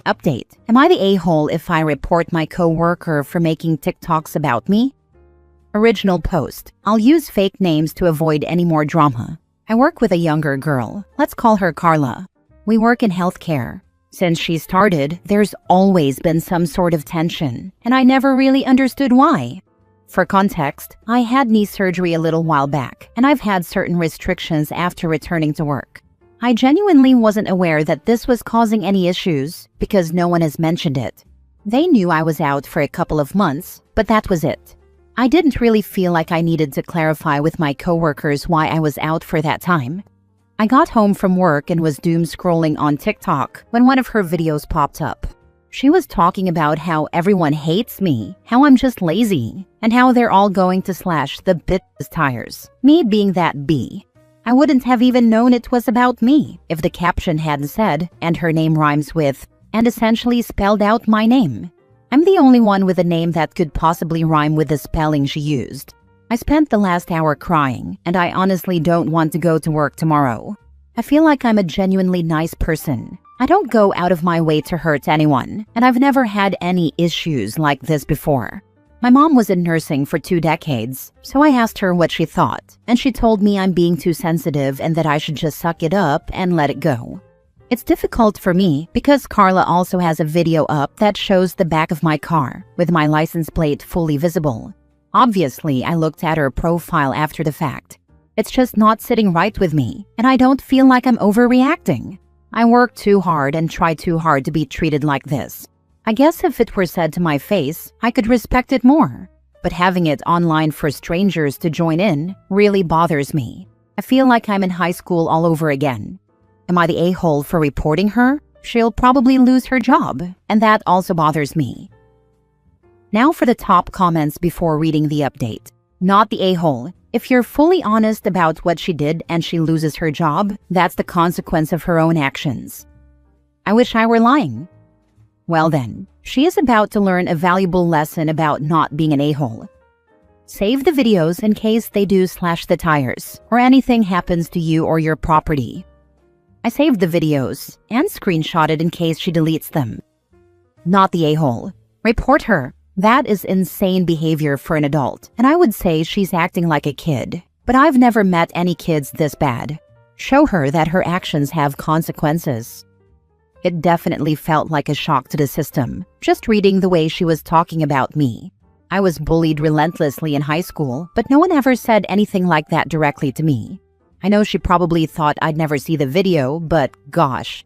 Update. Am I the a-hole if I report my coworker for making TikToks about me? Original post. I'll use fake names to avoid any more drama. I work with a younger girl. Let's call her Carla. We work in healthcare. Since she started, there's always been some sort of tension, and I never really understood why. For context, I had knee surgery a little while back, and I've had certain restrictions after returning to work. I genuinely wasn't aware that this was causing any issues because no one has mentioned it. They knew I was out for a couple of months, but that was it. I didn't really feel like I needed to clarify with my coworkers why I was out for that time. I got home from work and was doom scrolling on TikTok when one of her videos popped up. She was talking about how everyone hates me, how I'm just lazy, and how they're all going to slash the bitch's tires. Me being that B. I wouldn't have even known it was about me if the caption hadn't said, and her name rhymes with, and essentially spelled out my name. I'm the only one with a name that could possibly rhyme with the spelling she used. I spent the last hour crying, and I honestly don't want to go to work tomorrow. I feel like I'm a genuinely nice person. I don't go out of my way to hurt anyone, and I've never had any issues like this before. My mom was in nursing for 2 decades, so I asked her what she thought, and she told me I'm being too sensitive and that I should just suck it up and let it go. It's difficult for me because Carla also has a video up that shows the back of my car, with my license plate fully visible. Obviously, I looked at her profile after the fact. It's just not sitting right with me, and I don't feel like I'm overreacting. I work too hard and try too hard to be treated like this. I guess if it were said to my face, I could respect it more. But having it online for strangers to join in really bothers me. I feel like I'm in high school all over again. Am I the a-hole for reporting her? She'll probably lose her job, and that also bothers me. Now for the top comments before reading the update. Not the a-hole. If you're fully honest about what she did and she loses her job, that's the consequence of her own actions. I wish I were lying. Well then, she is about to learn a valuable lesson about not being an a-hole. Save the videos in case they do slash the tires, or anything happens to you or your property. I saved the videos and screenshotted in case she deletes them. Not the a-hole. Report her. That is insane behavior for an adult, and I would say she's acting like a kid. But I've never met any kids this bad. Show her that her actions have consequences. It definitely felt like a shock to the system, just reading the way she was talking about me. I was bullied relentlessly in high school, but no one ever said anything like that directly to me. I know she probably thought I'd never see the video, but gosh.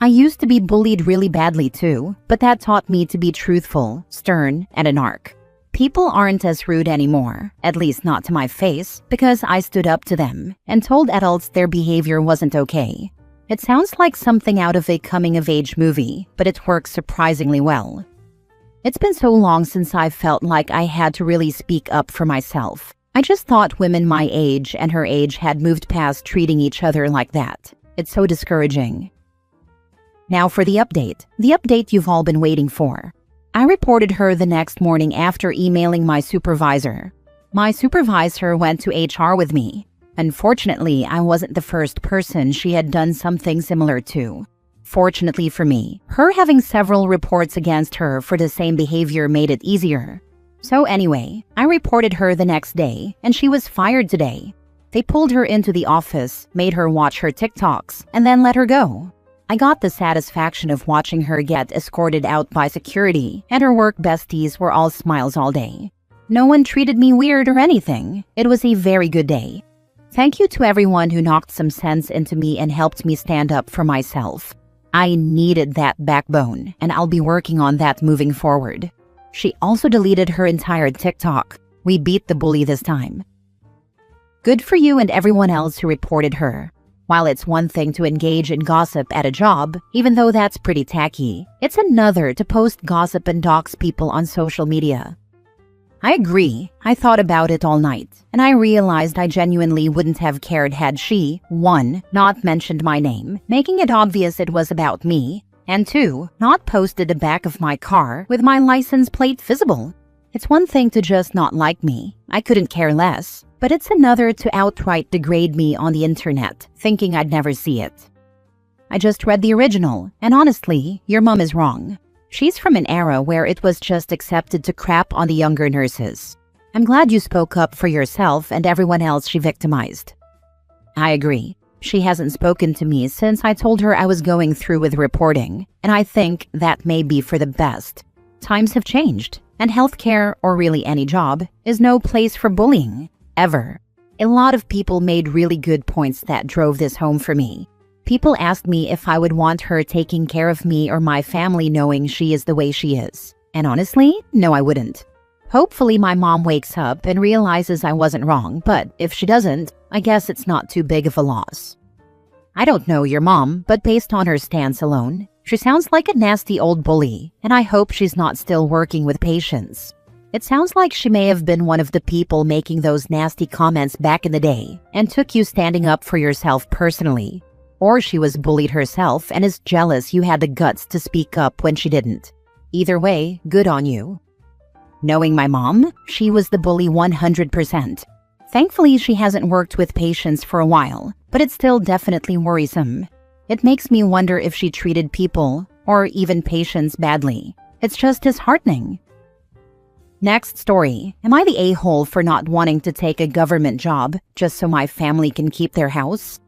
I used to be bullied really badly too, but that taught me to be truthful, stern, and a narc. People aren't as rude anymore, at least not to my face, because I stood up to them and told adults their behavior wasn't okay. It sounds like something out of a coming-of-age movie, but it works surprisingly well. It's been so long since I felt like I had to really speak up for myself. I just thought women my age and her age had moved past treating each other like that. It's so discouraging. Now for the update you've all been waiting for. I reported her the next morning after emailing my supervisor. My supervisor went to HR with me. Unfortunately, I wasn't the first person she had done something similar to. Fortunately for me, her having several reports against her for the same behavior made it easier. So anyway, I reported her the next day, and she was fired today. They pulled her into the office, made her watch her TikToks, and then let her go. I got the satisfaction of watching her get escorted out by security, and her work besties were all smiles all day. No one treated me weird or anything. It was a very good day. Thank you to everyone who knocked some sense into me and helped me stand up for myself. I needed that backbone, and I'll be working on that moving forward. She also deleted her entire TikTok. We beat the bully this time. Good for you and everyone else who reported her. While it's one thing to engage in gossip at a job, even though that's pretty tacky, it's another to post gossip and dox people on social media. I agree. I thought about it all night, and I realized I genuinely wouldn't have cared had she, 1, not mentioned my name, making it obvious it was about me, and 2, not posted the back of my car with my license plate visible. It's one thing to just not like me. I couldn't care less. But it's another to outright degrade me on the internet, thinking I'd never see it. I just read the original, and honestly, your mom is wrong. She's from an era where it was just accepted to crap on the younger nurses. I'm glad you spoke up for yourself and everyone else she victimized. I agree. She hasn't spoken to me since I told her I was going through with reporting, and I think that may be for the best. Times have changed, and healthcare, or really any job, is no place for bullying, ever. A lot of people made really good points that drove this home for me. People asked me if I would want her taking care of me or my family knowing she is the way she is. And honestly, no, I wouldn't. Hopefully my mom wakes up and realizes I wasn't wrong, but if she doesn't, I guess it's not too big of a loss. I don't know your mom, but based on her stance alone, she sounds like a nasty old bully, and I hope she's not still working with patients. It sounds like she may have been one of the people making those nasty comments back in the day and took you standing up for yourself personally. Or she was bullied herself and is jealous you had the guts to speak up when she didn't. Either way, good on you. Knowing my mom, she was the bully 100%. Thankfully, she hasn't worked with patients for a while, but it's still definitely worrisome. It makes me wonder if she treated people, or even patients, badly. It's just disheartening. Next story. Am I the a-hole for not wanting to take a government job just so my family can keep their house?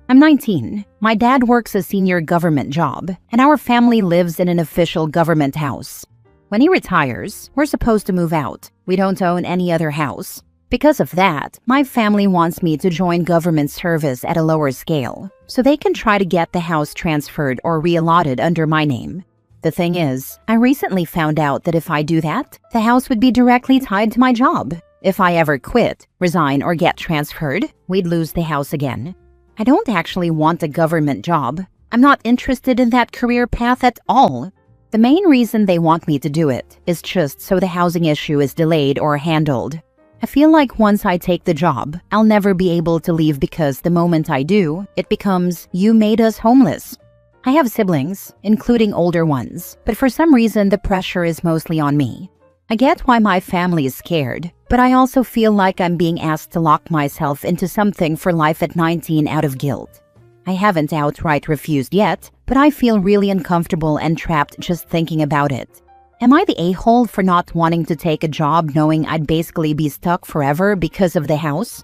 I'm 19. My dad works a senior government job, and our family lives in an official government house. When he retires, we're supposed to move out. We don't own any other house. Because of that, my family wants me to join government service at a lower scale, so they can try to get the house transferred or reallotted under my name. The thing is, I recently found out that if I do that, the house would be directly tied to my job. If I ever quit, resign, or get transferred, we'd lose the house again. I don't actually want a government job. I'm not interested in that career path at all. The main reason they want me to do it is just so the housing issue is delayed or handled. I feel like once I take the job, I'll never be able to leave because the moment I do, it becomes, you made us homeless. I have siblings, including older ones, but for some reason the pressure is mostly on me. I get why my family is scared, but I also feel like I'm being asked to lock myself into something for life at 19 out of guilt. I haven't outright refused yet, but I feel really uncomfortable and trapped just thinking about it. Am I the a-hole for not wanting to take a job knowing I'd basically be stuck forever because of the house?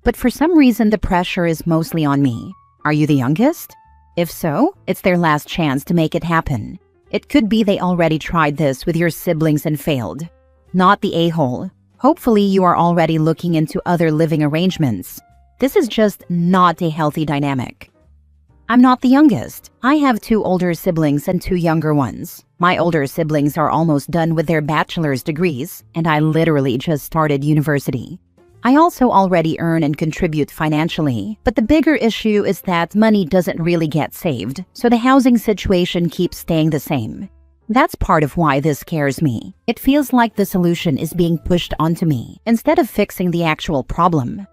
But for some reason the pressure is mostly on me. Are you the youngest? If so, it's their last chance to make it happen. It could be they already tried this with your siblings and failed. Not the a-hole. Hopefully you are already looking into other living arrangements. This is just not a healthy dynamic. I'm not the youngest. I have 2 older siblings and 2 younger ones. My older siblings are almost done with their bachelor's degrees, and I literally just started university. I also already earn and contribute financially, but the bigger issue is that money doesn't really get saved, so the housing situation keeps staying the same. That's part of why this scares me. It feels like the solution is being pushed onto me, instead of fixing the actual problem.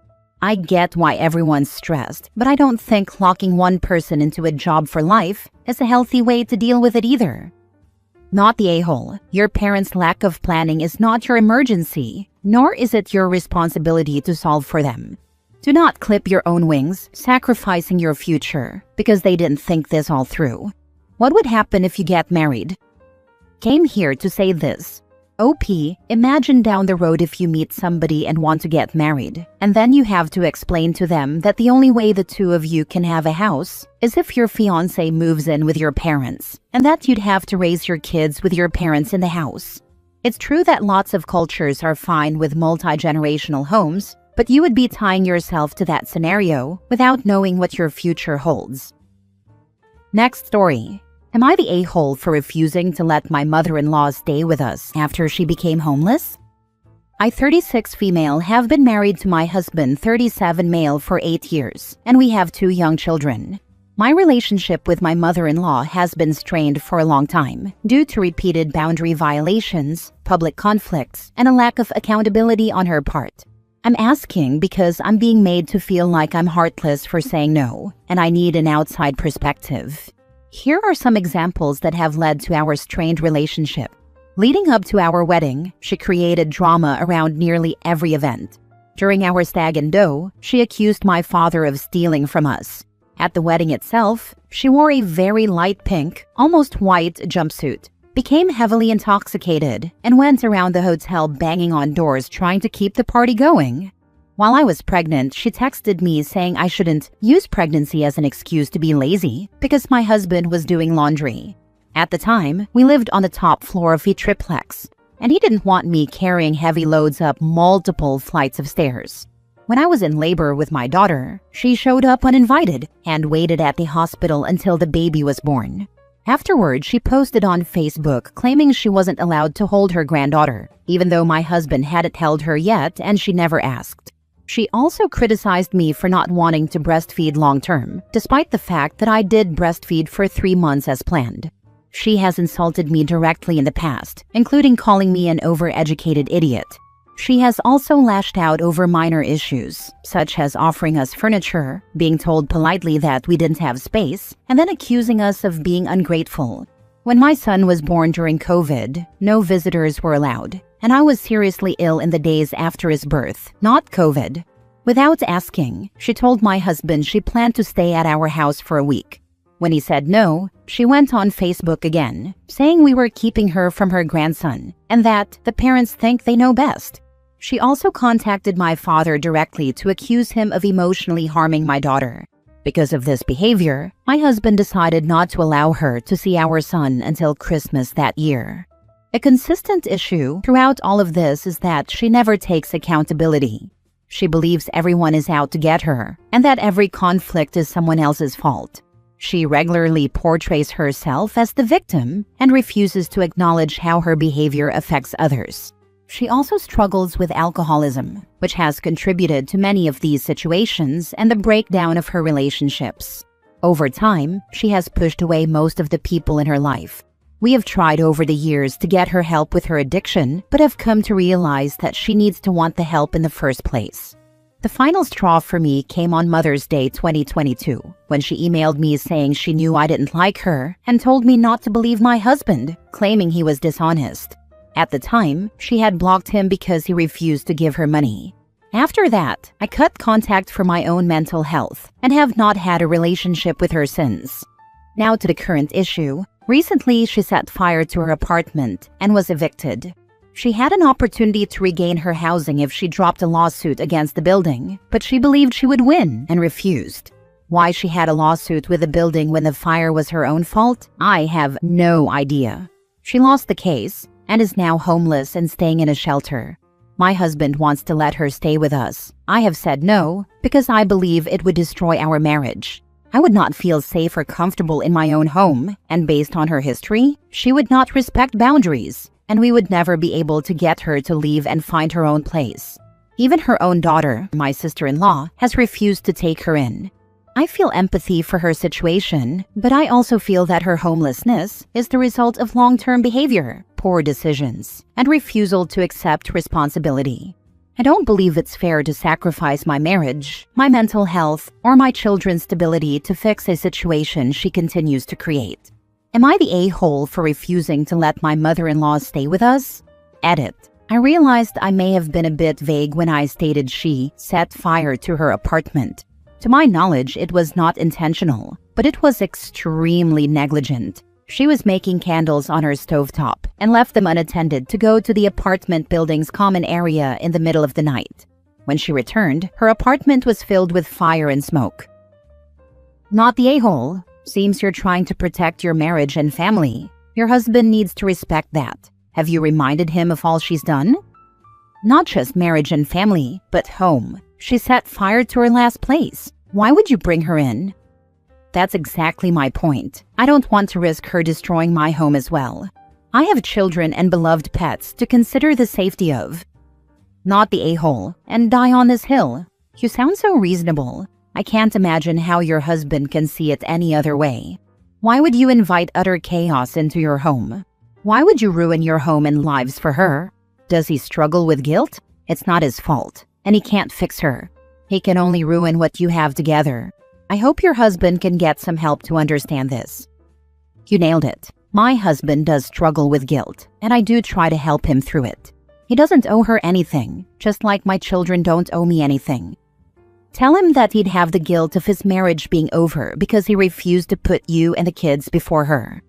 I get why everyone's stressed, but I don't think locking one person into a job for life is a healthy way to deal with it either. Not the a-hole. Your parents' lack of planning is not your emergency, nor is it your responsibility to solve for them. Do not clip your own wings, sacrificing your future, because they didn't think this all through. What would happen if you get married? Came here to say this. OP, imagine down the road if you meet somebody and want to get married, and then you have to explain to them that the only way the 2 of you can have a house is if your fiancé moves in with your parents, and that you'd have to raise your kids with your parents in the house. It's true that lots of cultures are fine with multi-generational homes, but you would be tying yourself to that scenario without knowing what your future holds. Next story. Am I the a-hole for refusing to let my mother-in-law stay with us after she became homeless? I, 36 female, have been married to my husband, 37 male, for 8 years, and we have 2 young children. My relationship with my mother-in-law has been strained for a long time due to repeated boundary violations, public conflicts, and a lack of accountability on her part. I'm asking because I'm being made to feel like I'm heartless for saying no, and I need an outside perspective. Here are some examples that have led to our strained relationship. Leading up to our wedding, she created drama around nearly every event. During our stag and doe, she accused my father of stealing from us. At the wedding itself, she wore a very light pink, almost white jumpsuit, became heavily intoxicated, and went around the hotel banging on doors trying to keep the party going. While I was pregnant, she texted me saying I shouldn't use pregnancy as an excuse to be lazy because my husband was doing laundry. At the time, we lived on the top floor of a triplex, and he didn't want me carrying heavy loads up multiple flights of stairs. When I was in labor with my daughter, she showed up uninvited and waited at the hospital until the baby was born. Afterward, she posted on Facebook claiming she wasn't allowed to hold her granddaughter, even though my husband hadn't held her yet and she never asked. She also criticized me for not wanting to breastfeed long-term, despite the fact that I did breastfeed for 3 months as planned. She has insulted me directly in the past, including calling me an overeducated idiot. She has also lashed out over minor issues, such as offering us furniture, being told politely that we didn't have space, and then accusing us of being ungrateful. When my son was born during COVID, no visitors were allowed, and I was seriously ill in the days after his birth, not COVID. Without asking, she told my husband she planned to stay at our house for a week. When he said no, she went on Facebook again, saying we were keeping her from her grandson and that the parents think they know best. She also contacted my father directly to accuse him of emotionally harming my daughter. Because of this behavior, my husband decided not to allow her to see our son until Christmas that year. A consistent issue throughout all of this is that she never takes accountability. She believes everyone is out to get her and that every conflict is someone else's fault. She regularly portrays herself as the victim and refuses to acknowledge how her behavior affects others. She also struggles with alcoholism, which has contributed to many of these situations and the breakdown of her relationships. Over time, she has pushed away most of the people in her life. We have tried over the years to get her help with her addiction, but have come to realize that she needs to want the help in the first place. The final straw for me came on Mother's Day 2022, when she emailed me saying she knew I didn't like her and told me not to believe my husband, claiming he was dishonest. At the time, she had blocked him because he refused to give her money. After that, I cut contact for my own mental health and have not had a relationship with her since. Now to the current issue. Recently, she set fire to her apartment and was evicted. She had an opportunity to regain her housing if she dropped a lawsuit against the building, but she believed she would win and refused. Why she had a lawsuit with the building when the fire was her own fault, I have no idea. She lost the case and is now homeless and staying in a shelter. My husband wants to let her stay with us. I have said no because I believe it would destroy our marriage. I would not feel safe or comfortable in my own home, and based on her history, she would not respect boundaries, and we would never be able to get her to leave and find her own place. Even her own daughter, my sister-in-law, has refused to take her in. I feel empathy for her situation, but I also feel that her homelessness is the result of long-term behavior, poor decisions, and refusal to accept responsibility. I don't believe it's fair to sacrifice my marriage, my mental health, or my children's stability to fix a situation she continues to create. Am I the a-hole for refusing to let my mother-in-law stay with us? Edit. I realized I may have been a bit vague when I stated she set fire to her apartment. To my knowledge, it was not intentional, but it was extremely negligent. She was making candles on her stovetop and left them unattended to go to the apartment building's common area in the middle of the night. When she returned, her apartment was filled with fire and smoke. Not the a-hole. Seems you're trying to protect your marriage and family. Your husband needs to respect that. Have you reminded him of all she's done? Not just marriage and family, but home. She set fire to her last place. Why would you bring her in? That's exactly my point. I don't want to risk her destroying my home as well. I have children and beloved pets to consider the safety of. Not the a-hole, and die on this hill. You sound so reasonable. I can't imagine how your husband can see it any other way. Why would you invite utter chaos into your home? Why would you ruin your home and lives for her? Does he struggle with guilt? It's not his fault, and he can't fix her. He can only ruin what you have together. I hope your husband can get some help to understand this. You nailed it. My husband does struggle with guilt, and I do try to help him through it. He doesn't owe her anything, just like my children don't owe me anything. Tell him that he'd have the guilt of his marriage being over because he refused to put you and the kids before her.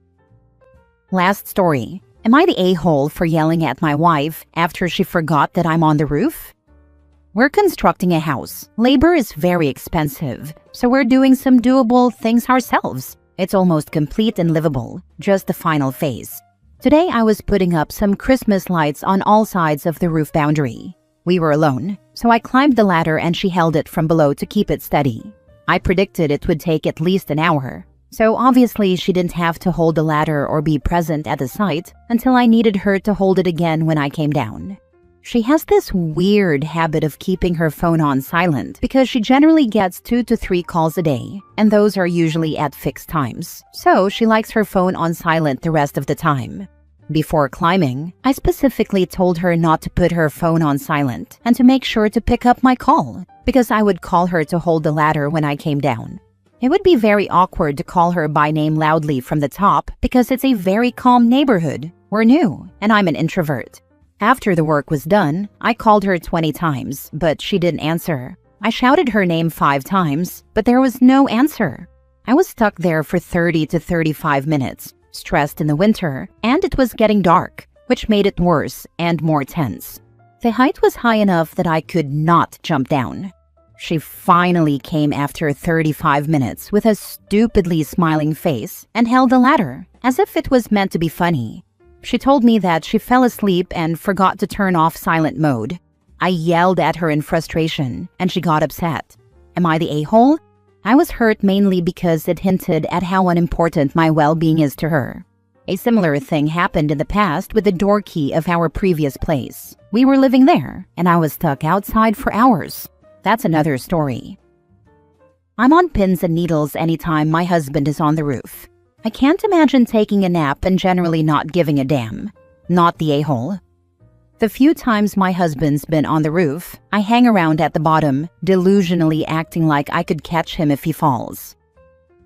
Last story. Am I the a-hole for yelling at my wife after she forgot that I'm on the roof? We're constructing a house. Labor is very expensive, so we're doing some doable things ourselves. It's almost complete and livable, just the final phase. Today I was putting up some Christmas lights on all sides of the roof boundary. We were alone, so I climbed the ladder and she held it from below to keep it steady. I predicted it would take at least an hour, so obviously she didn't have to hold the ladder or be present at the site until I needed her to hold it again when I came down. She has this weird habit of keeping her phone on silent because she generally gets 2 to 3 calls a day, and those are usually at fixed times, so she likes her phone on silent the rest of the time. Before climbing, I specifically told her not to put her phone on silent and to make sure to pick up my call, because I would call her to hold the ladder when I came down. It would be very awkward to call her by name loudly from the top because it's a very calm neighborhood. We're new, and I'm an introvert. After the work was done, I called her 20 times, but she didn't answer. I shouted her name 5 times, but there was no answer. I was stuck there for 30 to 35 minutes, stressed in the winter, and it was getting dark, which made it worse and more tense. The height was high enough that I could not jump down. She finally came after 35 minutes with a stupidly smiling face and held the ladder, as if it was meant to be funny. She told me that she fell asleep and forgot to turn off silent mode. I yelled at her in frustration, and she got upset. Am I the a-hole? I was hurt mainly because it hinted at how unimportant my well-being is to her. A similar thing happened in the past with the door key of our previous place. We were living there, and I was stuck outside for hours. That's another story. I'm on pins and needles anytime my husband is on the roof. I can't imagine taking a nap and generally not giving a damn. Not the a-hole. The few times my husband's been on the roof, I hang around at the bottom, delusionally acting like I could catch him if he falls.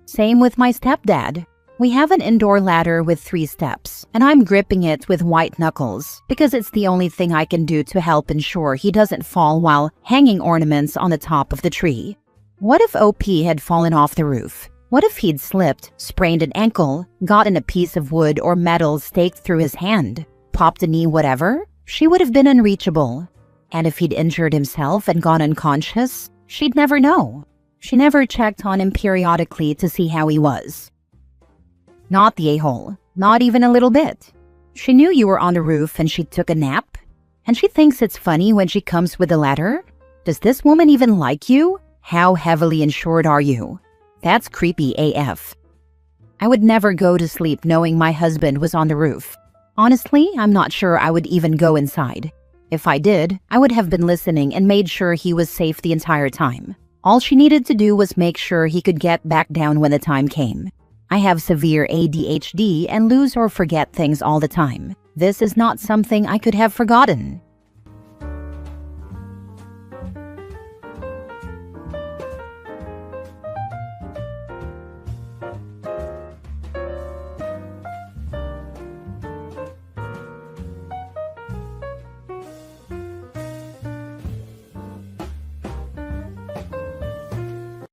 Same with my stepdad. We have an indoor ladder with 3 steps, and I'm gripping it with white knuckles because it's the only thing I can do to help ensure he doesn't fall while hanging ornaments on the top of the tree. What if OP had fallen off the roof? What if he'd slipped, sprained an ankle, gotten a piece of wood or metal staked through his hand, popped a knee, whatever? She would have been unreachable. And if he'd injured himself and gone unconscious, she'd never know. She never checked on him periodically to see how he was. Not the a-hole. Not even a little bit. She knew you were on the roof and she took a nap? And she thinks it's funny when she comes with a ladder? Does this woman even like you? How heavily insured are you? That's creepy AF. I would never go to sleep knowing my husband was on the roof. Honestly, I'm not sure I would even go inside. If I did, I would have been listening and made sure he was safe the entire time. All she needed to do was make sure he could get back down when the time came. I have severe ADHD and lose or forget things all the time. This is not something I could have forgotten.